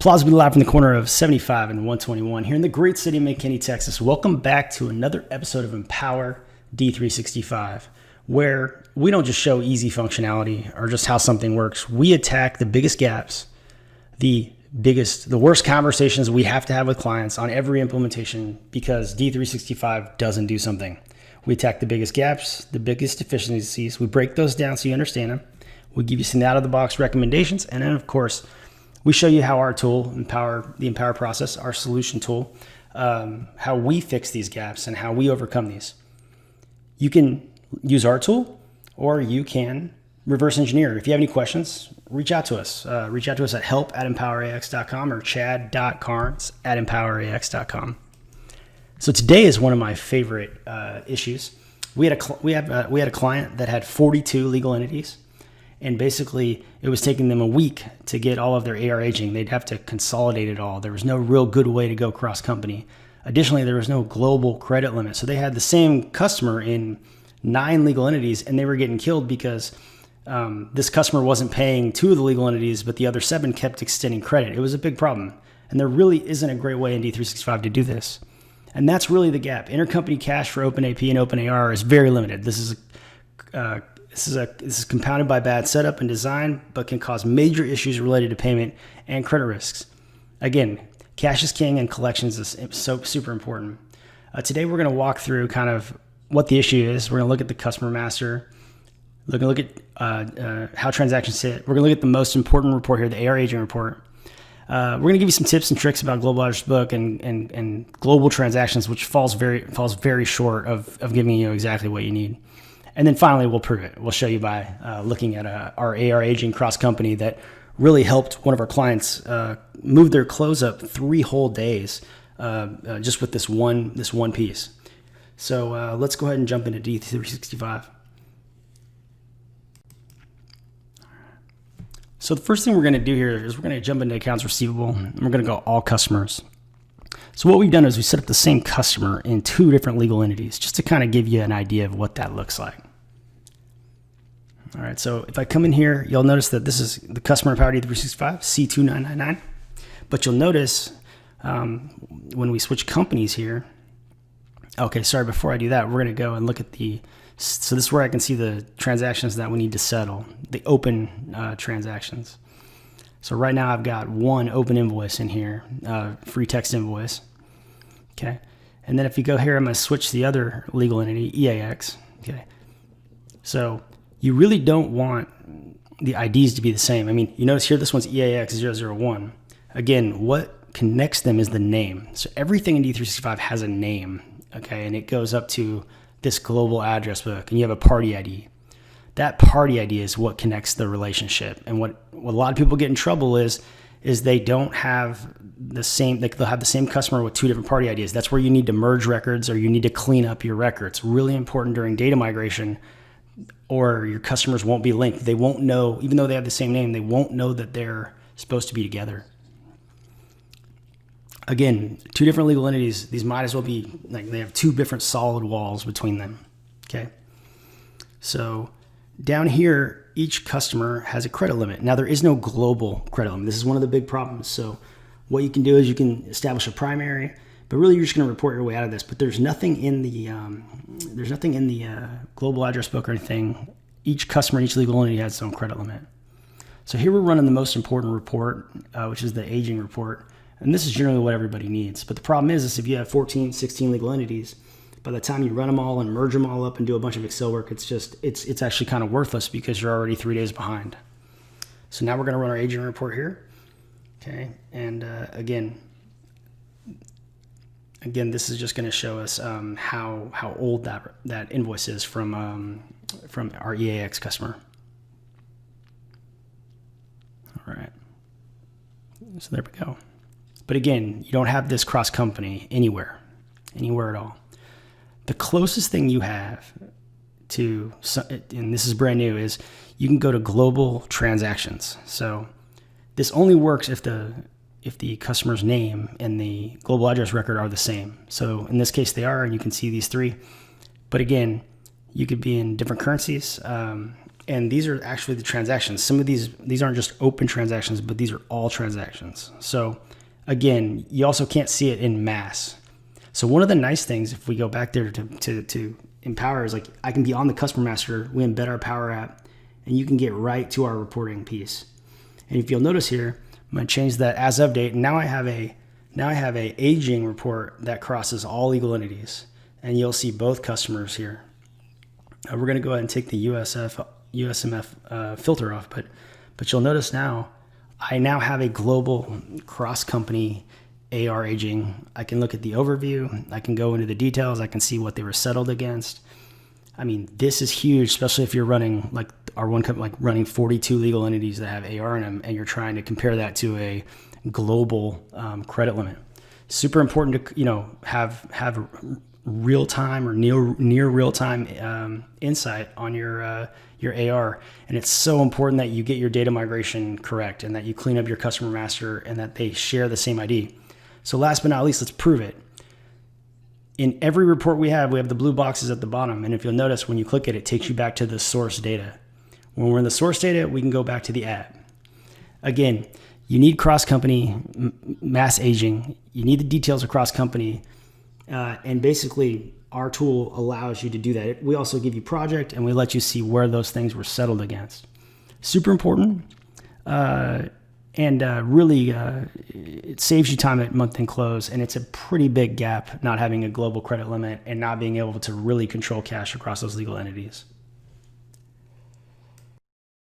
Plausibly live from the corner of 75 and 121 here in the great city of McKinney, Texas. Welcome back to another episode of Empower D365, where we don't just show easy functionality or just how something works. We attack the biggest gaps, the worst conversations we have to have with clients on every implementation because D365 doesn't do something. We attack the biggest gaps, the biggest deficiencies. We break those down so you understand them. We give you some out-of-the-box recommendations, and then, of course, we show you how our tool, the Empower process, our solution tool, how we fix these gaps and how we overcome these. You can use our tool or you can reverse engineer. If you have any questions, reach out to us. Reach out to us at help@empowerax.com or chad.carnes@empowerax.com. So today is one of my favorite issues. We had a client that had 42 legal entities. And basically, it was taking them a week to get all of their AR aging. They'd have to consolidate it all. There was no real good way to go cross-company. Additionally, there was no global credit limit. So they had the same customer in 9 legal entities, and they were getting killed because this customer wasn't paying 2 of the legal entities, but the other 7 kept extending credit. It was a big problem. And there really isn't a great way in D365 to do this. And that's really the gap. Intercompany cash for OpenAP and OpenAR is very limited. This is compounded by bad setup and design, but can cause major issues related to payment and credit risks. Again, cash is king and collections is so super important. Today, we're going to walk through kind of what the issue is. We're going to look at the customer master. We're going to look at how transactions sit. We're going to look at the most important report here, the AR aging report. We're going to give you some tips and tricks about global address book and global transactions, which falls very short of giving you exactly what you need. And then finally, we'll prove it. We'll show you by looking at our AR aging cross company that really helped one of our clients move their close up 3 whole days just with this one piece. So let's go ahead and jump into D365. So the first thing we're going to do here is we're going to jump into accounts receivable, and we're going to go all customers. So what we've done is we set up the same customer in 2 different legal entities just to kind of give you an idea of what that looks like. All right, so if I come in here, you'll notice that this is the customer Empower D365, C2999. But you'll notice when we switch companies here, okay, sorry, before I do that, we're going to go and look at so this is where I can see the transactions that we need to settle, the open transactions. So right now I've got 1 open invoice in here, free text invoice. Okay. And then if you go here, I'm going to switch the other legal entity, EAX. Okay. So you really don't want the IDs to be the same. I mean, you notice here, this one's EAX001. Again, what connects them is the name. So everything in D365 has a name. Okay. And it goes up to this global address book, and you have a party ID. That party ID is what connects the relationship. And what a lot of people get in trouble is they don't have the same, they'll have the same customer with 2 different party IDs. That's where you need to merge records or you need to clean up your records. Really important during data migration, or your customers won't be linked. They won't know, even though they have the same name, they won't know that they're supposed to be together. Again, 2 different legal entities. These might as well be, like, they have 2 different solid walls between them. Okay. So down here, each customer has a credit limit. Now, there is no global credit limit. This is one of the big problems. So what you can do is you can establish a primary, but really you're just going to report your way out of this. But there's nothing in the global address book or anything. Each customer, each legal entity has its own credit limit. So here we're running the most important report, which is the aging report. And this is generally what everybody needs. But the problem is if you have 14, 16 legal entities, by the time you run them all and merge them all up and do a bunch of Excel work, it's actually kind of worthless because you're already 3 days behind. So now we're going to run our aging report here. Okay, and again, this is just going to show us how old that invoice is from our EAX customer. All right, so there we go. But again, you don't have this cross company anywhere at all. The closest thing you have to, and this is brand new, is you can go to global transactions. So this only works if the customer's name and the global address record are the same. So in this case they are, and you can see these 3. But again, you could be in different currencies. And these are actually the transactions. Some of these aren't just open transactions, but these are all transactions. So again, you also can't see it in mass. So one of the nice things, if we go back there to Empower, is like I can be on the customer master, we embed our Power App, and you can get right to our reporting piece. And if you'll notice here, I'm going to change that as of date. And now I have a aging report that crosses all legal entities, and you'll see both customers here. We're going to go ahead and take the USMF filter off, but you'll notice now I now have a global cross-company AR aging. I can look at the overview. I can go into the details. I can see what they were settled against. I mean, this is huge, especially if you're running like our one company, like running 42 legal entities that have AR in them, and you're trying to compare that to a global credit limit. Super important to have real time or near real time insight on your AR, and it's so important that you get your data migration correct and that you clean up your customer master and that they share the same ID. So last but not least, let's prove it. In every report we have the blue boxes at the bottom, and if you'll notice when you click it, it takes you back to the source data. When we're in the source data, we can go back to the app. Again, you need cross-company mass aging. You need the details of cross-company, and basically our tool allows you to do that. We also give you project, and we let you see where those things were settled against. Super important, and really it saves you time at month-end close, and it's a pretty big gap not having a global credit limit and not being able to really control cash across those legal entities.